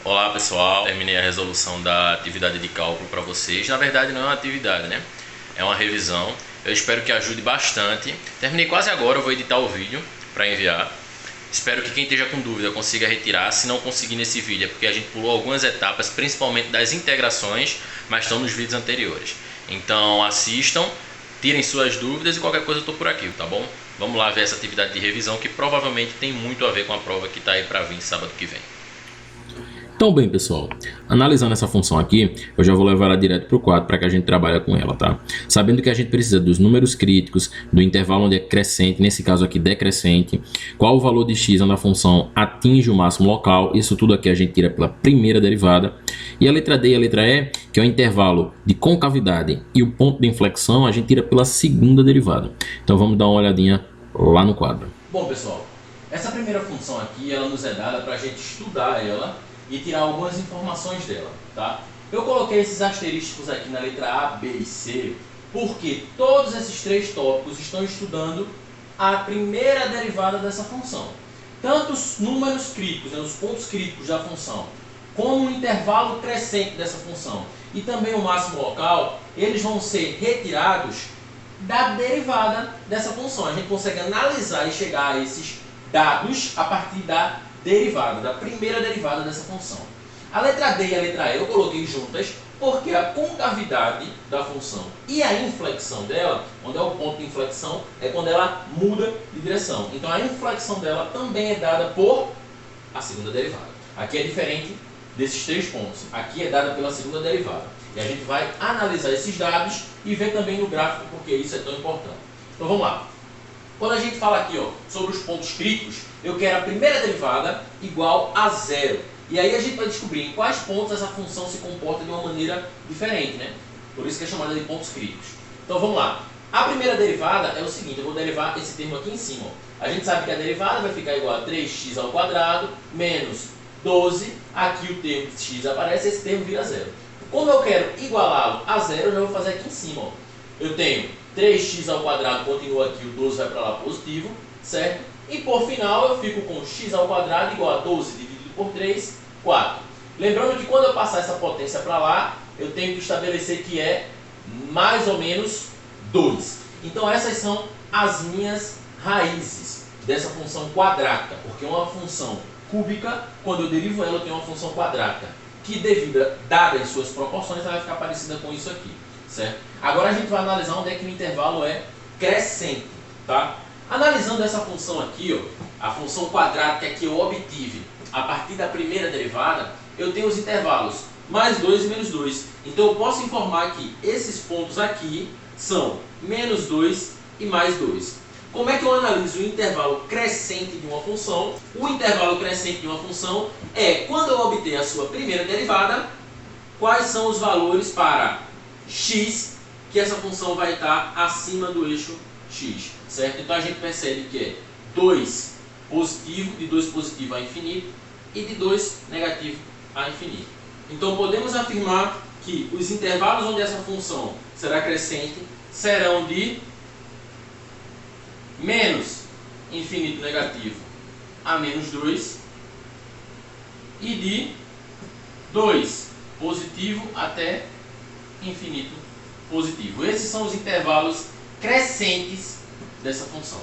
Olá pessoal, terminei a resolução da atividade de cálculo para vocês. Na verdade não é uma atividade, né? É uma revisão. Eu espero que ajude bastante. Terminei quase agora, eu vou editar o vídeo para enviar. Espero que quem esteja com dúvida consiga retirar. Se não conseguir nesse vídeo é porque a gente pulou algumas etapas, principalmente das integrações, mas estão nos vídeos anteriores. Então assistam, tirem suas dúvidas e qualquer coisa eu estou por aqui, tá bom? Vamos lá ver essa atividade de revisão que provavelmente tem muito a ver com a prova que está aí para vir sábado que vem. Então bem pessoal, analisando essa função aqui, eu já vou levar ela direto para o quadro para que a gente trabalhe com ela, tá? Sabendo que a gente precisa dos números críticos, do intervalo onde é crescente, nesse caso aqui decrescente, qual o valor de x onde a função atinge o máximo local, isso tudo aqui a gente tira pela primeira derivada. E a letra D e a letra E, que é o intervalo de concavidade e o ponto de inflexão, a gente tira pela segunda derivada. Então vamos dar uma olhadinha lá no quadro. Bom pessoal, essa primeira função aqui, ela nos é dada para a gente estudar ela e tirar algumas informações dela, tá? Eu coloquei esses asterísticos aqui na letra A, B e C, porque todos esses três tópicos estão estudando a primeira derivada dessa função. Tanto os números críticos, né, os pontos críticos da função, como o intervalo crescente dessa função e também o máximo local, eles vão ser retirados da derivada dessa função. A gente consegue analisar e chegar a esses dados a partir da derivada, da primeira derivada dessa função. A letra D e a letra E eu coloquei juntas porque a concavidade da função e a inflexão dela, onde é o ponto de inflexão, é quando ela muda de direção. Então a inflexão dela também é dada por a segunda derivada. Aqui é diferente desses três pontos. Aqui é dada pela segunda derivada. E a gente vai analisar esses dados e ver também no gráfico porque isso é tão importante. Então vamos lá. Quando a gente fala aqui sobre os pontos críticos, eu quero a primeira derivada igual a zero. E aí a gente vai descobrir em quais pontos essa função se comporta de uma maneira diferente, né? Por isso que é chamada de pontos críticos. Então vamos lá. A primeira derivada é o seguinte, eu vou derivar esse termo aqui em cima. A gente sabe que a derivada vai ficar igual a 3x ao quadrado menos 12. Aqui o termo de x aparece, esse termo vira zero. Como eu quero igualá-lo a zero, eu já vou fazer aqui em cima. Eu tenho 3x ao quadrado, continua aqui, o 12 vai para lá positivo, certo? E por final eu fico com x ao quadrado igual a 12 dividido por 3, 4. Lembrando que quando eu passar essa potência para lá, eu tenho que estabelecer que é mais ou menos 2. Então essas são as minhas raízes dessa função quadrática, porque uma função cúbica, quando eu derivo ela, eu tenho uma função quadrática, que dada as suas proporções, ela vai ficar parecida com isso aqui. Certo? Agora a gente vai analisar onde é que o intervalo é crescente, tá? Analisando essa função aqui, a função quadrática que eu obtive a partir da primeira derivada, eu tenho os intervalos mais 2 e menos 2. Então eu posso informar que esses pontos aqui são menos 2 e mais 2. Como é que eu analiso o intervalo crescente de uma função? O intervalo crescente de uma função é quando eu obter a sua primeira derivada, quais são os valores para x, que essa função vai estar acima do eixo x, certo? Então a gente percebe que é 2 positivo, de 2 positivo a infinito, e de 2 negativo a infinito. Então podemos afirmar que os intervalos onde essa função será crescente serão de menos infinito negativo a menos 2 e de 2 positivo até infinito positivo. Esses são os intervalos crescentes dessa função.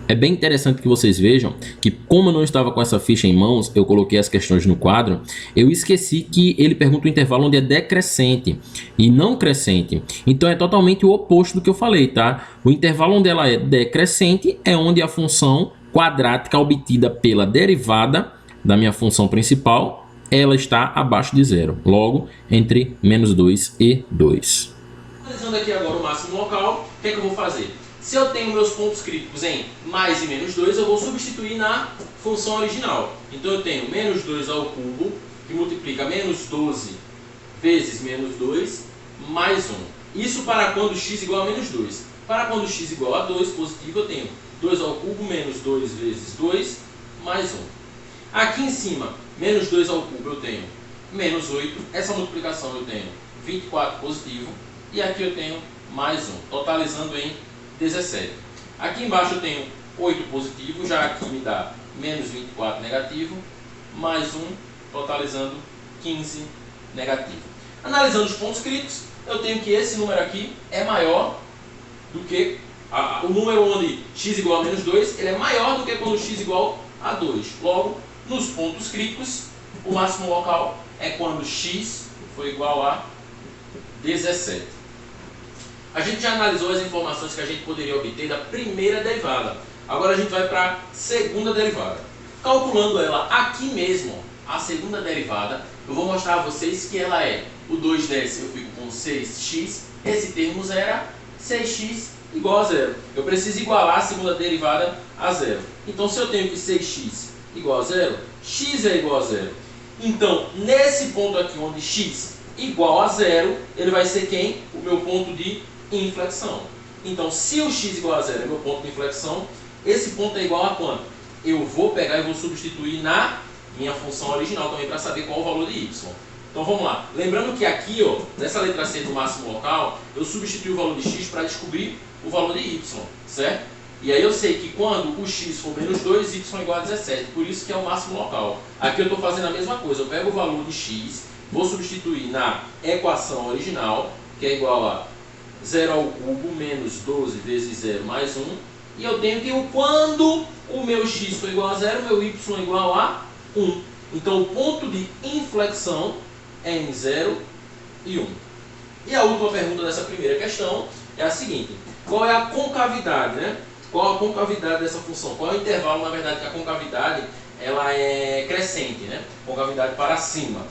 É bem interessante que vocês vejam que, como eu não estava com essa ficha em mãos, eu coloquei as questões no quadro, eu esqueci que ele pergunta o intervalo onde é decrescente e não crescente. Então é totalmente o oposto do que eu falei, tá? O intervalo onde ela é decrescente é onde a função quadrática obtida pela derivada da minha função principal, ela está abaixo de zero, logo entre menos 2 e 2. Analisando aqui agora o máximo local, o que é que eu vou fazer? Se eu tenho meus pontos críticos em mais e menos 2, eu vou substituir na função original. Então eu tenho menos 2 ao cubo, que multiplica menos 12 vezes menos 2, mais 1. Isso para quando x igual a menos 2. Para quando x igual a 2, positivo, eu tenho 2 ao cubo menos 2 vezes 2, mais 1. Aqui em cima, menos 2 ao cubo eu tenho menos 8. Essa multiplicação eu tenho 24 positivo. E aqui eu tenho mais 1, totalizando em 17. Aqui embaixo eu tenho 8 positivo, já aqui me dá menos 24 negativo, mais 1 totalizando 15 negativo. Analisando os pontos críticos, eu tenho que esse número aqui é maior do que o número onde x igual a menos 2, ele é maior do que quando x igual a 2. Logo, nos pontos críticos, o máximo local é quando x for igual a 17. A gente já analisou as informações que a gente poderia obter da primeira derivada. Agora a gente vai para a segunda derivada. Calculando ela aqui mesmo, a segunda derivada, eu vou mostrar a vocês que ela é o 2 desce, eu fico com 6x, esse termo era 6x igual a zero. Eu preciso igualar a segunda derivada a zero. Então, se eu tenho que 6x igual a zero, x é igual a zero. Então, nesse ponto aqui, onde x igual a zero, ele vai ser quem? O meu ponto de inflexão. Então, se o x igual a zero é meu ponto de inflexão, esse ponto é igual a quanto? Eu vou pegar e vou substituir na minha função original também para saber qual o valor de y. Então vamos lá. Lembrando que aqui, ó, nessa letra C do máximo local, eu substituí o valor de x para descobrir o valor de y, certo? E aí eu sei que quando o x for menos 2, y é igual a 17, por isso que é o máximo local. Aqui eu estou fazendo a mesma coisa, eu pego o valor de x, vou substituir na equação original, que é igual a 0 ao cubo menos 12 vezes 0 mais 1, e eu tenho que quando o meu x for igual a 0, meu y é igual a 1. Então o ponto de inflexão é em 0 e 1. E a última pergunta dessa primeira questão é a seguinte: qual é a concavidade, né? Qual a concavidade dessa função? Qual é o intervalo, na verdade, que a concavidade ela é crescente, né? Concavidade para cima.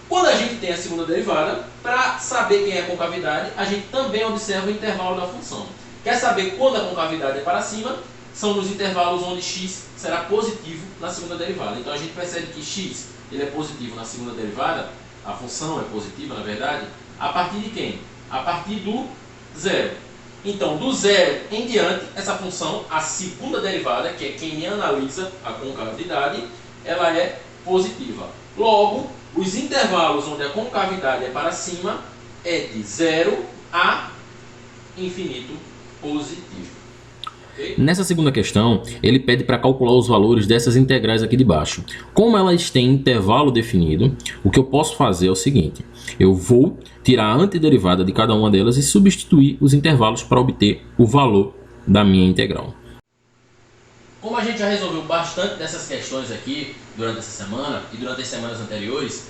Quando a gente tem a segunda derivada, para saber quem é a concavidade, a gente também observa o intervalo da função. Quer saber quando a concavidade é para cima? São nos intervalos onde x será positivo na segunda derivada. Então a gente percebe que x ele é positivo na segunda derivada, a função é positiva, na verdade, a partir de quem? A partir do zero. Então, do zero em diante, essa função, a segunda derivada, que é quem me analisa a concavidade, ela é positiva. Logo, os intervalos onde a concavidade é para cima é de 0 a infinito positivo. Okay? Nessa segunda questão, ele pede para calcular os valores dessas integrais aqui de baixo. Como elas têm intervalo definido, o que eu posso fazer é o seguinte: eu vou tirar a antiderivada de cada uma delas e substituir os intervalos para obter o valor da minha integral. Como a gente já resolveu bastante dessas questões aqui durante essa semana e durante as semanas anteriores,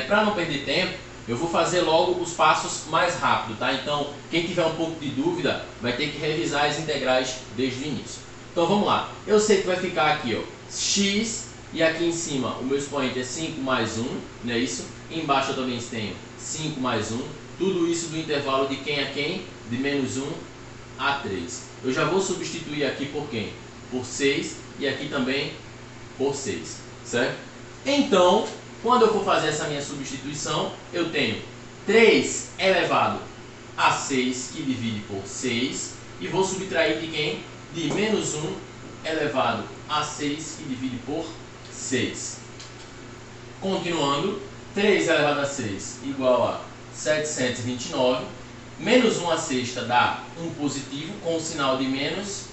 para não perder tempo, eu vou fazer logo os passos mais rápido, tá? Então, quem tiver um pouco de dúvida vai ter que revisar as integrais desde o início. Então, vamos lá. Eu sei que vai ficar aqui, ó, x, e aqui em cima o meu expoente é 5 mais 1, não é isso? Embaixo eu também tenho 5 mais 1. Tudo isso do intervalo de quem a quem? De menos 1 a 3. Eu já vou substituir aqui por quem? Por 6 e aqui também por 6, certo? Então, quando eu for fazer essa minha substituição, eu tenho 3 elevado a 6, que divide por 6, e vou subtrair de quem? De menos 1 elevado a 6, que divide por 6. Continuando, 3 elevado a 6 igual a 729, menos 1 à sexta dá 1 positivo, com o sinal de menos,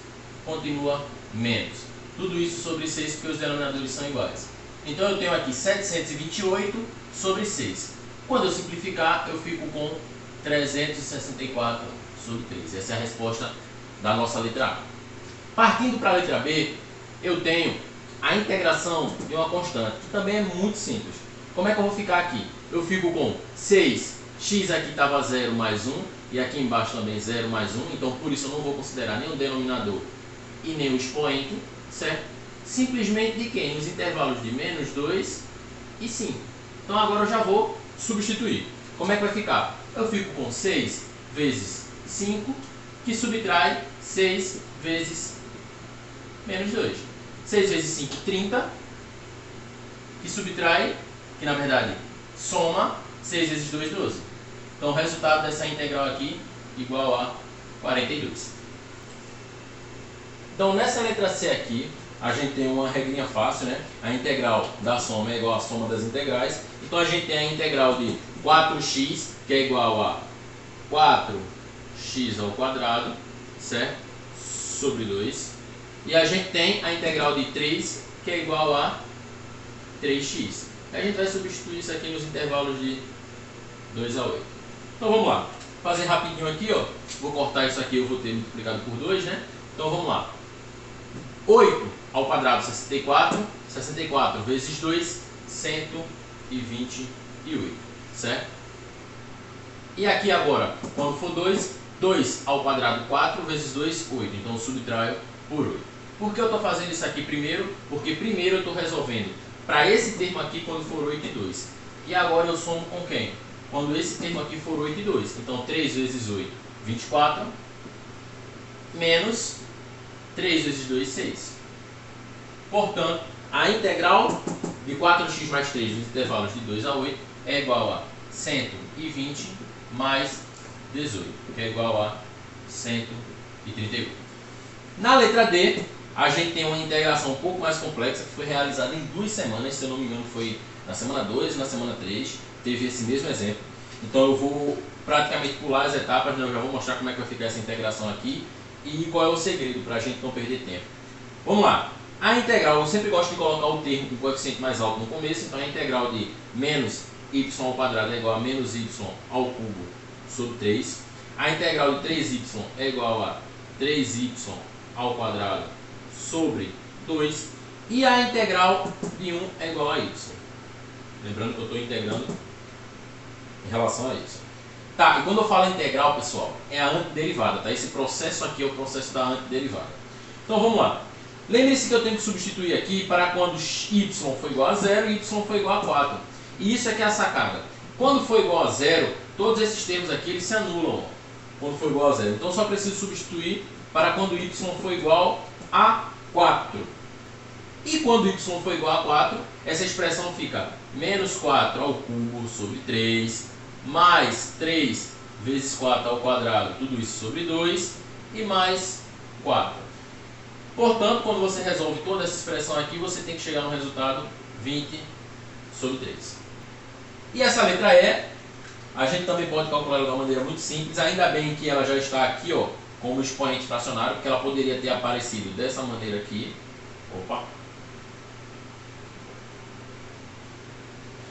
continua menos. Tudo isso sobre 6, porque os denominadores são iguais. Então eu tenho aqui 728 sobre 6. Quando eu simplificar, eu fico com 364 sobre 3. Essa é a resposta da nossa letra A. Partindo para a letra B, eu tenho a integração de uma constante, que também é muito simples. Como é que eu vou ficar aqui? Eu fico com 6, x aqui estava 0 mais 1, e aqui embaixo também 0 mais 1, então por isso eu não vou considerar nem o denominador e nem o expoente, certo? Simplesmente de quem? Nos intervalos de menos 2 e 5. Então agora eu já vou substituir. Como é que vai ficar? Eu fico com 6 vezes 5, que subtrai 6 vezes menos 2. 6 vezes 5, 30, que subtrai, que na verdade soma 6 vezes 2, 12. Então o resultado dessa integral aqui igual a 42. Então nessa letra C aqui, a gente tem uma regrinha fácil, né? A integral da soma é igual à soma das integrais. Então a gente tem a integral de 4x, que é igual a 4x ao quadrado, certo? Sobre 2. E a gente tem a integral de 3, que é igual a 3x. A gente vai substituir isso aqui nos intervalos de 2 a 8. Então vamos lá. Fazer rapidinho aqui, ó. Vou cortar isso aqui, eu vou ter multiplicado por 2, né? Então vamos lá. 8 ao quadrado, 64. 64 vezes 2, 128, certo? E aqui agora, quando for 2, 2 ao quadrado, 4 vezes 2, 8. Então eu subtraio por 8. Por que eu estou fazendo isso aqui primeiro? Porque primeiro eu estou resolvendo para esse termo aqui quando for 8 e 2. E agora eu somo com quem? Quando esse termo aqui for 8 e 2. Então 3 vezes 8, 24. Menos 3 vezes 2, 6. Portanto, a integral de 4x mais 3 nos intervalos de 2 a 8 é igual a 120 mais 18, que é igual a 138. Na letra D, a gente tem uma integração um pouco mais complexa que foi realizada em 2 semanas, se eu não me engano foi na semana 2 e na semana 3, teve esse mesmo exemplo. Então eu vou praticamente pular as etapas, né? Eu já vou mostrar como é que vai ficar essa integração aqui e qual é o segredo para a gente não perder tempo. Vamos lá. A integral, eu sempre gosto de colocar o termo com coeficiente mais alto no começo, então a integral de menos y ao quadrado é igual a menos y ao cubo sobre 3. A integral de 3y é igual a 3y ao quadrado sobre 2. E a integral de 1 é igual a y. Lembrando que eu estou integrando em relação a isso. Tá, e quando eu falo integral, pessoal, é a antiderivada, tá? Esse processo aqui é o processo da antiderivada. Então vamos lá. Lembre-se que eu tenho que substituir aqui para quando y for igual a 0 e y for igual a 4. E isso é que é a sacada. Quando for igual a 0, todos esses termos aqui eles se anulam, ó, quando for igual a 0. Então só preciso substituir para quando y for igual a 4. E quando y for igual a 4, essa expressão fica menos 4 ao cubo sobre 3, mais 3 vezes 4 ao quadrado, tudo isso sobre 2, e mais 4. Portanto, quando você resolve toda essa expressão aqui, você tem que chegar no resultado 20 sobre 3. E essa letra E, a gente também pode calcular de uma maneira muito simples, ainda bem que ela já está aqui, ó, como expoente fracionário, porque ela poderia ter aparecido dessa maneira aqui. Opa!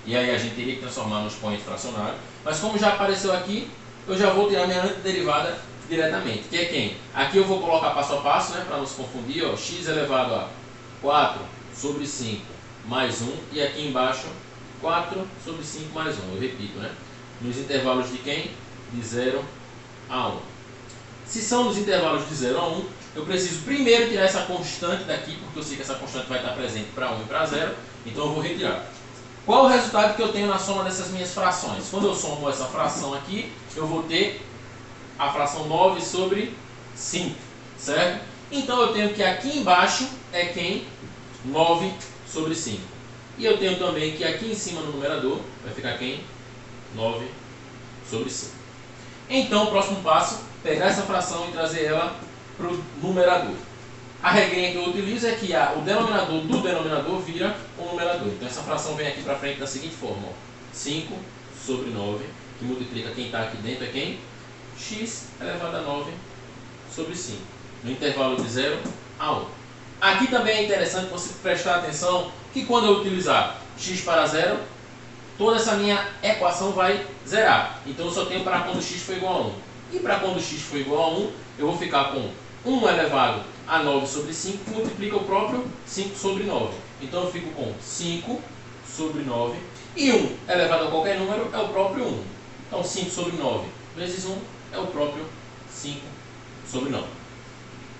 E aí a gente teria que transformar no expoente fracionário. Mas como já apareceu aqui, eu já vou tirar minha antiderivada diretamente, que é quem? Aqui eu vou colocar passo a passo, né, para não se confundir, ó, x elevado a 4 sobre 5 mais 1, e aqui embaixo 4 sobre 5 mais 1, eu repito, né, nos intervalos de quem? De 0 a 1. Se são nos intervalos de 0 a 1, eu preciso primeiro tirar essa constante daqui, porque eu sei que essa constante vai estar presente para 1 e para 0, então eu vou retirar. Qual o resultado que eu tenho na soma dessas minhas frações? Quando eu somo essa fração aqui, eu vou ter a fração 9 sobre 5, certo? Então eu tenho que aqui embaixo é quem? 9 sobre 5. E eu tenho também que aqui em cima no numerador vai ficar quem? 9 sobre 5. Então o próximo passo, pegar essa fração e trazer ela para o numerador. A regrinha que eu utilizo é que o denominador do denominador vira o numerador. Então essa fração vem aqui para frente da seguinte forma, ó. 5 sobre 9, que multiplica quem está aqui dentro é quem? X elevado a 9 sobre 5, no intervalo de 0 a 1. Aqui também é interessante você prestar atenção que quando eu utilizar x para 0, toda essa minha equação vai zerar. Então eu só tenho para quando x for igual a 1. E para quando x for igual a 1, eu vou ficar com 1 elevado a 9 sobre 5, que multiplica o próprio 5 sobre 9. Então eu fico com 5 sobre 9. E 1 elevado a qualquer número é o próprio 1. Então 5 sobre 9 vezes 1 é o próprio 5 sobre 9.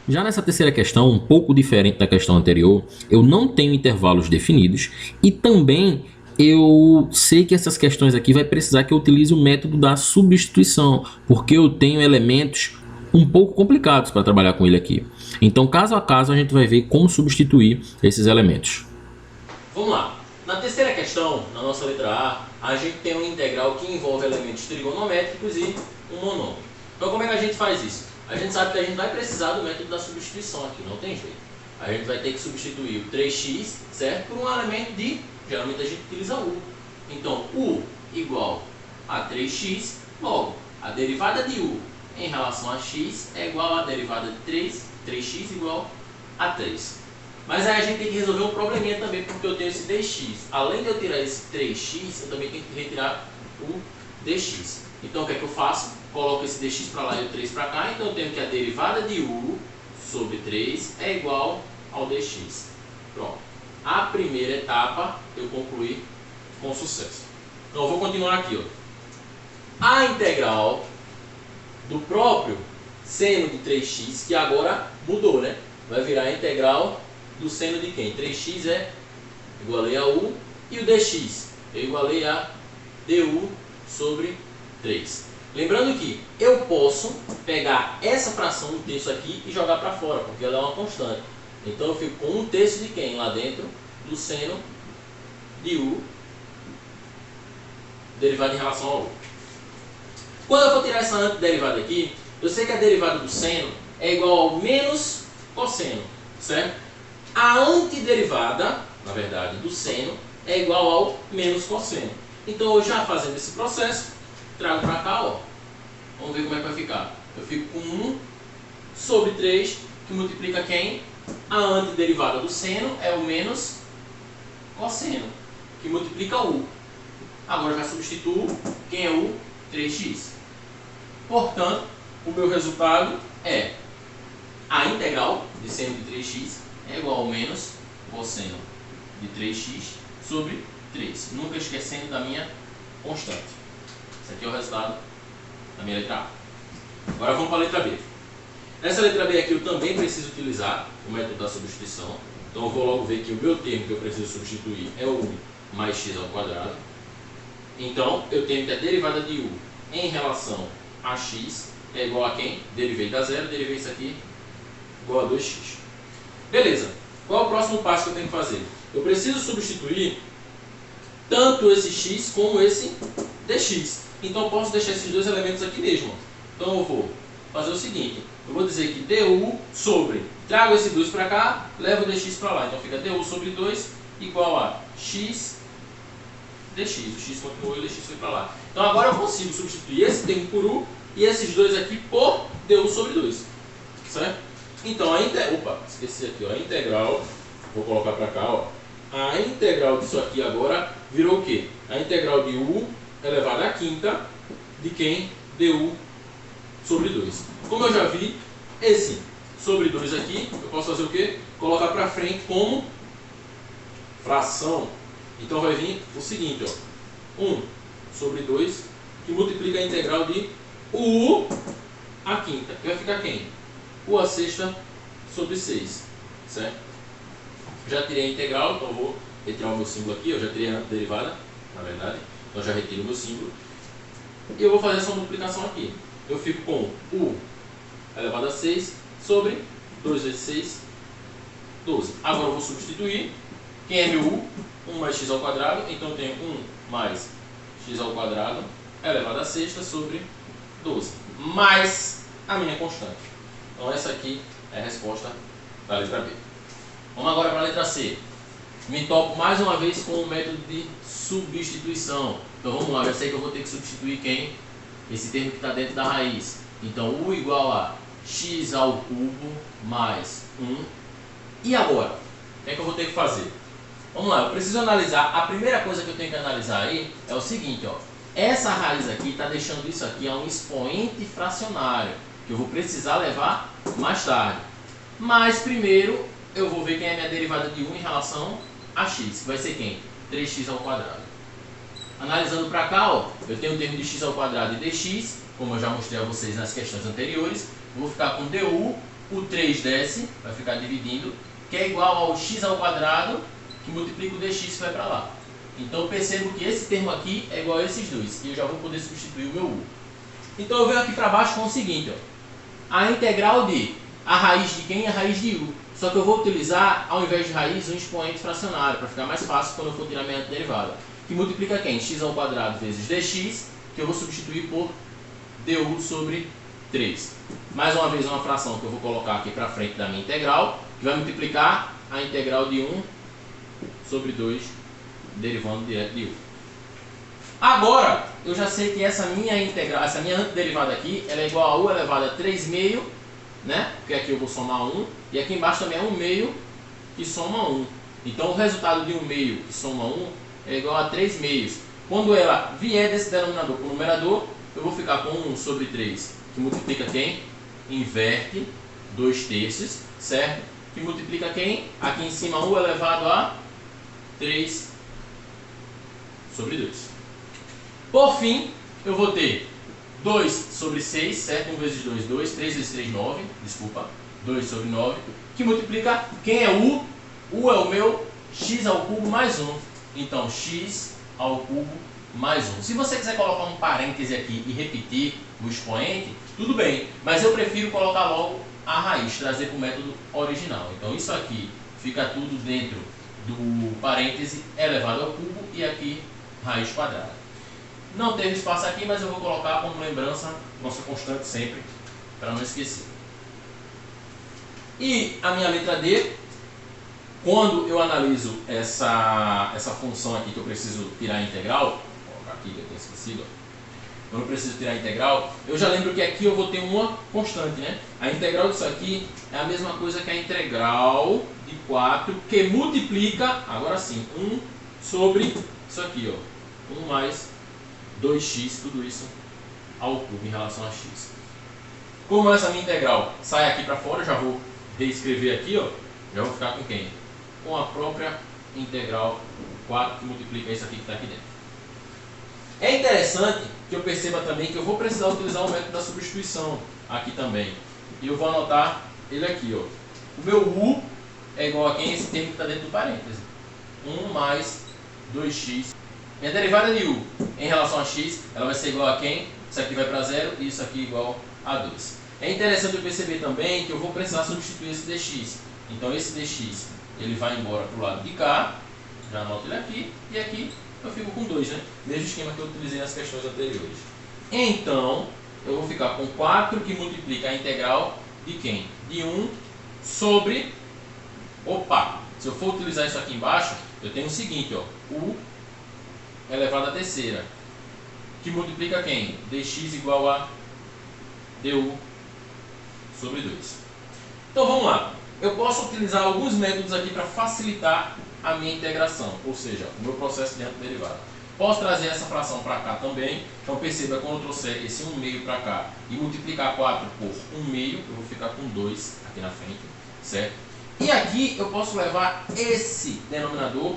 Já nessa terceira questão, um pouco diferente da questão anterior, eu não tenho intervalos definidos e também eu sei que essas questões aqui vai precisar que eu utilize o método da substituição, porque eu tenho elementos um pouco complicados para trabalhar com ele aqui. Então, caso a caso, a gente vai ver como substituir esses elementos. Vamos lá. Na terceira questão, na nossa letra A gente tem uma integral que envolve elementos trigonométricos e um monômio. Então, como é que a gente faz isso? A gente sabe que a gente vai precisar do método da substituição aqui, não tem jeito. A gente vai ter que substituir o 3x, certo? Por um elemento de, geralmente a gente utiliza u. Então, u igual a 3x, logo, a derivada de u em relação a x é igual à derivada de 3x igual a 3. Mas aí a gente tem que resolver um probleminha também, porque eu tenho esse dx. Além de eu tirar esse 3x, eu também tenho que retirar o dx. Então o que é que eu faço? Coloco esse dx para lá e o 3 para cá. Então eu tenho que a derivada de u sobre 3 é igual ao dx. Pronto. A primeira etapa eu concluí com sucesso. Então eu vou continuar aqui. Ó. A integral do próprio seno de 3x, que agora mudou, né? Vai virar a integral do seno de quem? 3x é igualei a u e o dx eu igualei a du sobre 3. Lembrando que eu posso pegar essa fração do terço aqui e jogar para fora, porque ela é uma constante. Então eu fico com 1/3 de quem lá dentro? Do seno de u derivado em relação ao u. Quando eu for tirar essa antiderivada aqui, eu sei que a derivada do seno é igual ao menos cosseno, certo? A antiderivada, na verdade, do seno é igual ao menos cosseno. Então eu já fazendo esse processo, trago para cá, ó. Vamos ver como é que vai ficar. Eu fico com 1 sobre 3, que multiplica quem? A antiderivada do seno é o menos cosseno, que multiplica u. Agora eu já substituo quem é o 3x. Portanto, o meu resultado é a integral de seno de 3x é igual ao menos cosseno de 3x sobre 3. Nunca esquecendo da minha constante. Esse aqui é o resultado da minha letra A. Agora vamos para a letra B. Nessa letra B aqui eu também preciso utilizar o método da substituição. Então eu vou logo ver que o meu termo que eu preciso substituir é o u mais x ao quadrado. Então eu tenho que a derivada de u em relação a x é igual a quem? Derivei da zero, derivei isso aqui igual a 2x. Beleza. Qual é o próximo passo que eu tenho que fazer? Eu preciso substituir tanto esse x como esse dx. Então eu posso deixar esses dois elementos aqui mesmo. Então eu vou fazer o seguinte. Eu vou dizer que du sobre, trago esse 2 para cá, levo o dx para lá. Então fica du sobre 2 igual a x dx. O x continuou e o dx foi para lá. Então agora eu consigo substituir esse termo por u e esses dois aqui por du sobre 2. Certo? Então esqueci aqui, ó, a integral, vou colocar para cá, ó. A integral disso aqui agora virou o quê? A integral de u elevado à quinta de quem? Du sobre 2. Como eu já vi, esse sobre 2 aqui, eu posso fazer o quê? Colocar para frente como fração. Então vai vir o seguinte, ó, 1 sobre 2, que multiplica a integral de u à quinta. Que vai ficar quem? U à sexta sobre 6. Certo? Já tirei a integral, então eu vou retirar o meu símbolo aqui. Eu já tirei a derivada, na verdade. Então já retiro o meu símbolo. E eu vou fazer essa multiplicação aqui. Eu fico com u elevado a 6 sobre 2 vezes 6, 12. Agora eu vou substituir. Quem é meu u? 1 mais x ao quadrado. Então eu tenho 1 mais x ao quadrado elevado a sexta sobre 12. Mais a minha constante. Então essa aqui é a resposta da letra B. Vamos agora para a letra C. Me topo mais uma vez com o método de substituição. Então vamos lá, já sei que eu vou ter que substituir quem? Esse termo que está dentro da raiz. Então u igual a x ao cubo mais 1. E agora? O que é que eu vou ter que fazer? Vamos lá, eu preciso analisar. A primeira coisa que eu tenho que analisar aí é o seguinte, ó. Essa raiz aqui está deixando isso aqui a um expoente fracionário, que eu vou precisar levar mais tarde. Mas primeiro eu vou ver quem é a minha derivada de 1 em relação a x, que vai ser quem? 3x ao quadrado. Analisando para cá, ó, eu tenho o termo de x ao quadrado e dx, como eu já mostrei a vocês nas questões anteriores. Vou ficar com du, o 3 desce, vai ficar dividindo, que é igual ao x ao quadrado, que multiplica o dx que vai para lá. Então eu percebo que esse termo aqui é igual a esses dois, e eu já vou poder substituir o meu u. Então eu venho aqui para baixo com o seguinte, ó, a integral de a raiz de quem? A raiz de u. Só que eu vou utilizar, ao invés de raiz, um expoente fracionário, para ficar mais fácil quando eu for tirar minha derivada. Que multiplica quem? X ao quadrado vezes dx, que eu vou substituir por du sobre 3. Mais uma vez uma fração que eu vou colocar aqui para frente da minha integral, que vai multiplicar a integral de 1 sobre 2, derivando direto de u. Agora, eu já sei que essa minha integral, essa minha antiderivada aqui, ela é igual a u elevado a 3 meio, né? Porque aqui eu vou somar 1, e aqui embaixo também é 1 meio que soma 1. Então o resultado de 1 meio que soma 1 é igual a 3 meios. Quando ela vier desse denominador para o numerador, eu vou ficar com 1 sobre 3, que multiplica quem? Inverte 2 terços, certo? Que multiplica quem? Aqui em cima 1 elevado a 3 sobre 2. Por fim, eu vou ter 2 sobre 6, certo? 1 vezes 2, 2. 3 vezes 3, 9. Desculpa. 2 sobre 9. Que multiplica quem é U? U é o meu x ao cubo mais 1. Então, x ao cubo mais 1. Se você quiser colocar um parêntese aqui e repetir o expoente, tudo bem. Mas eu prefiro colocar logo a raiz, trazer para o método original. Então, isso aqui fica tudo dentro do parêntese elevado ao cubo e aqui raiz quadrada. Não teve espaço aqui, mas eu vou colocar como lembrança nossa constante sempre, para não esquecer. E a minha letra D, quando eu analiso essa função aqui que eu preciso tirar a integral, vou colocar aqui que eu tenho esquecido, quando eu preciso tirar a integral, eu já lembro que aqui eu vou ter uma constante, né? A integral disso aqui é a mesma coisa que a integral de 4, que multiplica, agora sim, 1 sobre isso aqui, ó, 1 mais 2x, tudo isso ao cubo em relação a x. Como essa minha integral sai aqui para fora, já vou reescrever aqui, ó, já vou ficar com quem? Com a própria integral 4 que multiplica isso aqui que está aqui dentro. É interessante que eu perceba também que eu vou precisar utilizar o método da substituição aqui também. E eu vou anotar ele aqui, ó. O meu u é igual a quem? Esse termo que está dentro do parêntese. 1 mais 2x. Minha derivada de u em relação a x, ela vai ser igual a quem? Isso aqui vai para 0 e isso aqui igual a 2. É interessante eu perceber também que eu vou precisar substituir esse dx. Então esse dx ele vai embora para o lado de cá, já anoto ele aqui, e aqui eu fico com 2, né? Mesmo esquema que eu utilizei nas questões anteriores. Então eu vou ficar com 4 que multiplica a integral de quem? De 1 sobre... Opa! Se eu for utilizar isso aqui embaixo, eu tenho o seguinte, ó, u elevado à terceira, que multiplica quem? Dx igual a du sobre 2. Então vamos lá. Eu posso utilizar alguns métodos aqui para facilitar a minha integração, ou seja, o meu processo de derivada. Posso trazer essa fração para cá também. Então perceba, quando eu trouxer esse 1 meio para cá e multiplicar 4 por 1 meio, eu vou ficar com 2 aqui na frente, certo? E aqui eu posso levar esse denominador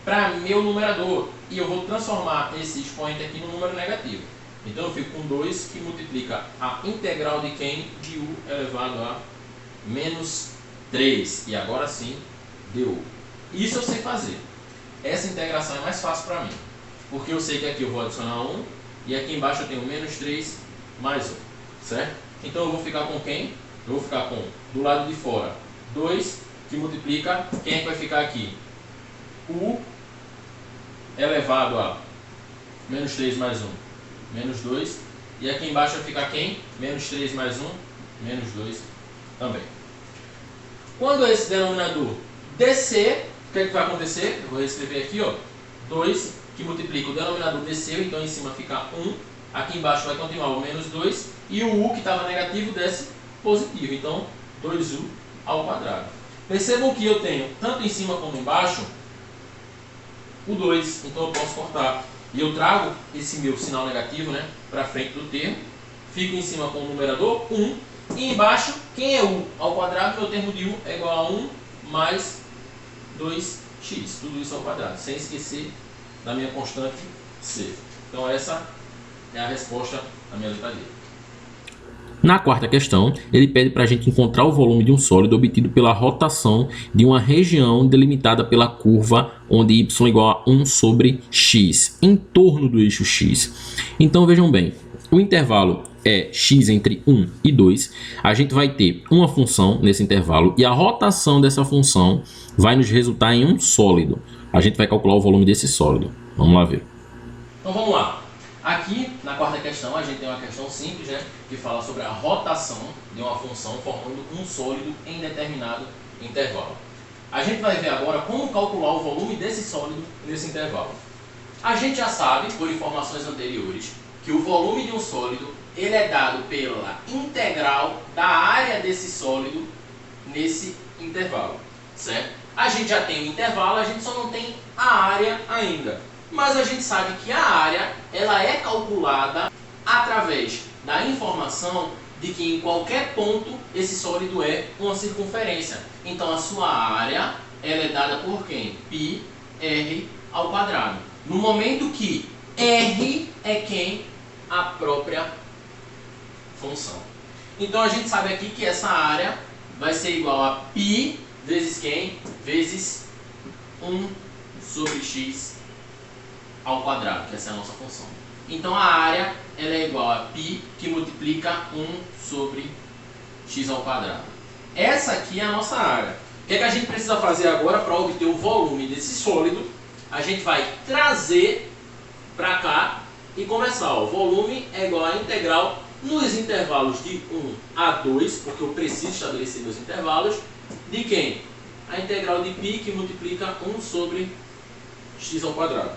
para meu numerador e eu vou transformar esse expoente aqui no número negativo. Então eu fico com 2 que multiplica a integral de quem? De u elevado a menos 3. E agora sim, du. Isso eu sei fazer. Essa integração é mais fácil para mim, porque eu sei que aqui eu vou adicionar 1 e aqui embaixo eu tenho menos 3 mais 1, certo? Então eu vou ficar com quem? Eu vou ficar com, do lado de fora, 2 que multiplica, quem é que vai ficar aqui? U elevado a menos 3 mais 1, menos 2. E aqui embaixo vai ficar quem? Menos 3 mais 1, menos 2 também. Quando esse denominador descer, o que é que vai acontecer? Eu vou reescrever aqui, ó, 2 que multiplica o denominador desceu, então em cima fica 1. Aqui embaixo vai continuar o menos 2. E o u que estava negativo desce positivo, então 2u ao quadrado. Percebam que eu tenho, tanto em cima como embaixo, o 2, então eu posso cortar. E eu trago esse meu sinal negativo, né, para frente do termo. Fico em cima com o numerador 1. E embaixo, quem é u ao quadrado? Meu termo de u é igual a 1 mais 2x. Tudo isso ao quadrado, sem esquecer da minha constante c. Então essa é a resposta da minha letra D. Na quarta questão, ele pede para a gente encontrar o volume de um sólido obtido pela rotação de uma região delimitada pela curva onde y é igual a 1 sobre x, em torno do eixo x. Então vejam bem, o intervalo é x entre 1 e 2, a gente vai ter uma função nesse intervalo e a rotação dessa função vai nos resultar em um sólido. A gente vai calcular o volume desse sólido. Vamos lá ver. Então vamos lá. Aqui, na quarta questão, a gente tem uma questão simples, né, que fala sobre a rotação de uma função formando um sólido em determinado intervalo. A gente vai ver agora como calcular o volume desse sólido nesse intervalo. A gente já sabe, por informações anteriores, que o volume de um sólido ele é dado pela integral da área desse sólido nesse intervalo, certo? A gente já tem o intervalo, a gente só não tem a área ainda. Mas a gente sabe que a área ela é calculada através da informação de que em qualquer ponto esse sólido é uma circunferência. Então a sua área ela é dada por quem? Π r ao quadrado. No momento que r é quem? A própria função. Então a gente sabe aqui que essa área vai ser igual a π vezes quem? Vezes 1 sobre x ao quadrado, que essa é a nossa função. Então a área ela é igual a π que multiplica 1 sobre x ao quadrado. Essa aqui é a nossa área. O que é que a gente precisa fazer agora para obter o volume desse sólido? A gente vai trazer para cá e começar. O volume é igual a integral nos intervalos de 1 a 2, porque eu preciso estabelecer meus intervalos, de quem? A integral de π que multiplica 1 sobre x ao quadrado.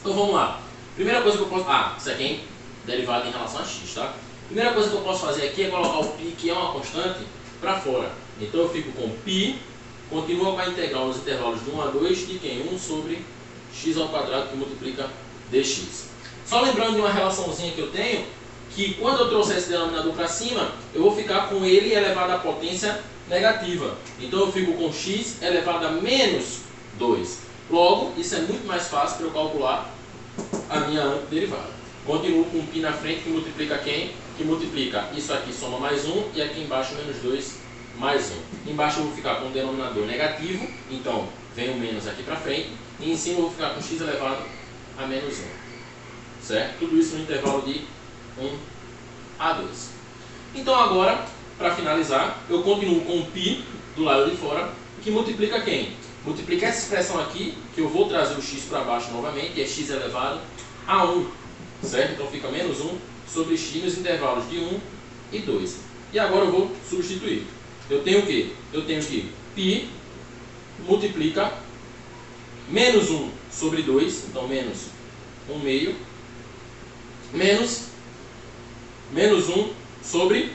Então vamos lá. Primeira coisa que eu posso... isso aqui é derivado em relação a x, tá? Primeira coisa que eu posso fazer aqui é colocar o π, que é uma constante, para fora. Então eu fico com π, continua com a integral nos intervalos de 1 a 2, de quem? 1 sobre x ao quadrado que multiplica dx. Só lembrando de uma relaçãozinha que eu tenho, que quando eu trouxer esse denominador para cima, eu vou ficar com ele elevado à potência negativa. Então eu fico com x elevado a menos 2. Logo, isso é muito mais fácil para eu calcular a minha antiderivada. Continuo com π na frente, que multiplica quem? Que multiplica isso aqui, soma mais 1, e aqui embaixo menos 2 mais 1. Embaixo eu vou ficar com o denominador negativo, então vem o menos aqui para frente, e em cima eu vou ficar com x elevado a menos 1. Certo? Tudo isso no intervalo de 1 a 2. Então agora, para finalizar, eu continuo com o π do lado de fora, que multiplica quem? Multiplica essa expressão aqui, que eu vou trazer o x para baixo novamente, e é x elevado a 1. Certo? Então fica menos 1 sobre x nos intervalos de 1 e 2. E agora eu vou substituir. Eu tenho o quê? Eu tenho que π multiplica menos 1 sobre 2, então menos 1 meio, menos 1 sobre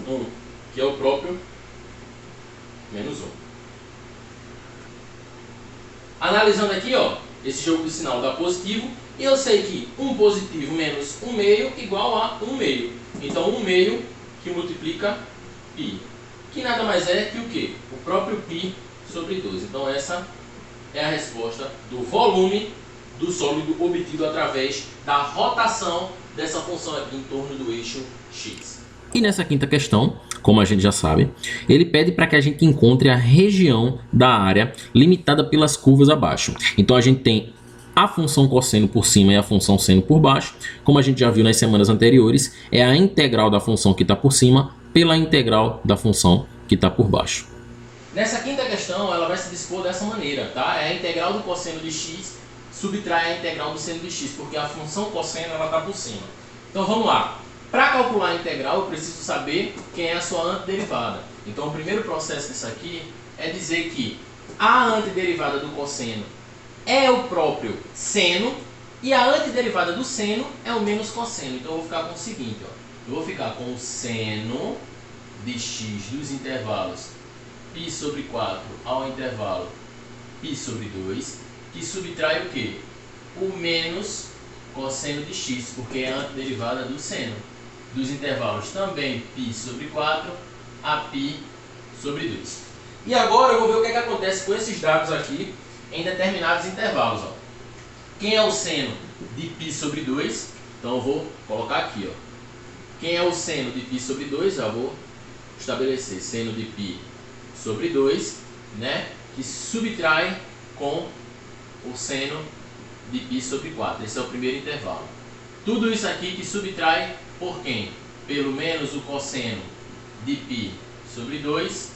1, que é o próprio menos 1. Analisando aqui, ó, esse jogo de sinal dá positivo, e eu sei que 1 positivo menos 1 meio igual a 1 meio. Então 1 meio que multiplica π, que nada mais é que o quê? O próprio π sobre 2. Então essa é a resposta do volume do sólido obtido através da rotação dessa função aqui em torno do eixo x. E nessa quinta questão, como a gente já sabe, ele pede para que a gente encontre a região da área limitada pelas curvas abaixo. Então a gente tem a função cosseno por cima e a função seno por baixo. Como a gente já viu nas semanas anteriores, é a integral da função que está por cima pela integral da função que está por baixo. Nessa quinta questão, ela vai se dispor dessa maneira, tá? É a integral do cosseno de x subtrai a integral do seno de x, porque a função cosseno ela está por cima. Então vamos lá. Para calcular a integral, eu preciso saber quem é a sua antiderivada. Então o primeiro processo disso aqui é dizer que a antiderivada do cosseno é o próprio seno e a antiderivada do seno é o menos cosseno. Então eu vou ficar com o seguinte, ó. Eu vou ficar com o seno de x dos intervalos π sobre 4 ao intervalo π sobre 2, que subtrai o quê? O menos cosseno de x, porque é a antiderivada do seno. Dos intervalos também π sobre 4 a π sobre 2. E agora eu vou ver o que é que acontece com esses dados aqui em determinados intervalos. Ó. Quem é o seno de π sobre 2? Então eu vou colocar aqui. Ó. Quem é o seno de π sobre 2? Já vou estabelecer seno de π sobre 2, né? Que subtrai com o seno de π sobre 4. Esse é o primeiro intervalo. Tudo isso aqui que subtrai por quem? Pelo menos o cosseno de π sobre 2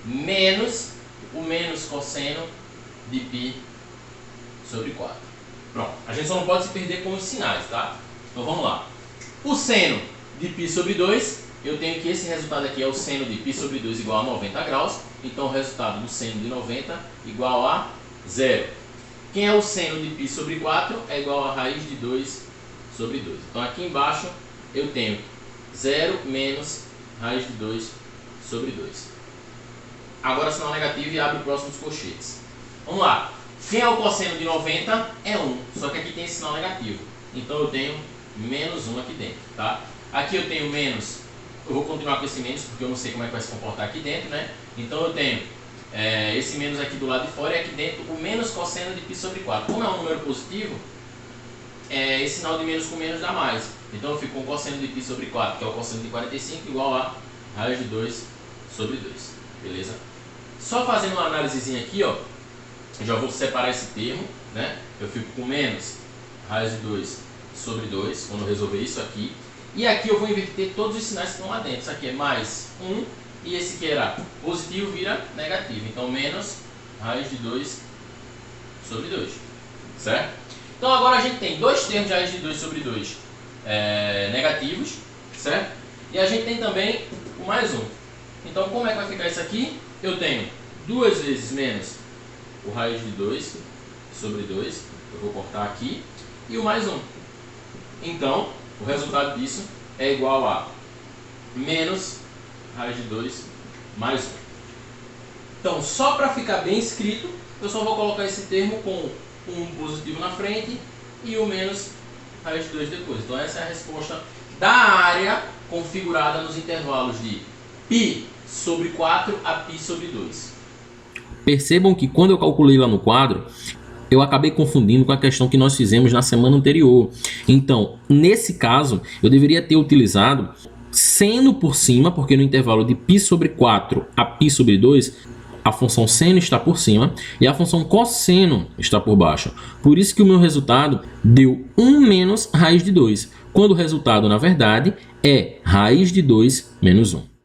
menos o menos cosseno de π sobre 4. Pronto. A gente só não pode se perder com os sinais, tá? Então vamos lá. O seno de π sobre 2, eu tenho que esse resultado aqui é o seno de π sobre 2 igual a 90 graus. Então o resultado do seno de 90 igual a 0. Quem é o seno de π sobre 4 é igual a raiz de 2 sobre 2. Então aqui embaixo eu tenho 0 menos raiz de 2 sobre 2. agora sinal negativo e abre os próximos colchetes. Vamos lá. Quem é o cosseno de 90? É 1, só que aqui tem esse sinal negativo. Então eu tenho menos 1 aqui dentro, tá? Aqui eu tenho menos, eu vou continuar com esse menos porque eu não sei como é que vai se comportar aqui dentro, né? Então eu tenho esse menos aqui do lado de fora e aqui dentro o menos cosseno de π sobre 4. Como é um número positivo, esse sinal de menos com menos dá mais. Então eu fico com o cosseno de π sobre 4, que é o cosseno de 45, igual a raiz de 2 sobre 2. Beleza? Só fazendo uma análisezinha aqui, ó, já vou separar esse termo, né? Eu fico com menos raiz de 2 sobre 2, quando eu resolver isso aqui. E aqui eu vou inverter todos os sinais que estão lá dentro. Isso aqui é mais 1, e esse que era positivo vira negativo. Então, menos raiz de 2 sobre 2. Certo? Então, agora a gente tem dois termos de raiz de 2 sobre 2 negativos. Certo? E a gente tem também o mais 1. Então, como é que vai ficar isso aqui? Eu tenho 2 vezes menos o raiz de 2 sobre 2. Eu vou cortar aqui. E o mais 1. Então, o resultado disso é igual a menos raiz de 2 mais 1. Então, só para ficar bem escrito, eu só vou colocar esse termo com um positivo na frente e o menos raiz de 2 depois. Então, essa é a resposta da área configurada nos intervalos de π sobre 4 a π sobre 2. Percebam que quando eu calculei lá no quadro, eu acabei confundindo com a questão que nós fizemos na semana anterior. Então, nesse caso, eu deveria ter utilizado seno por cima, porque no intervalo de π sobre 4 a π sobre 2, a função seno está por cima e a função cosseno está por baixo. Por isso que o meu resultado deu 1 menos raiz de 2, quando o resultado, na verdade, é raiz de 2 menos 1.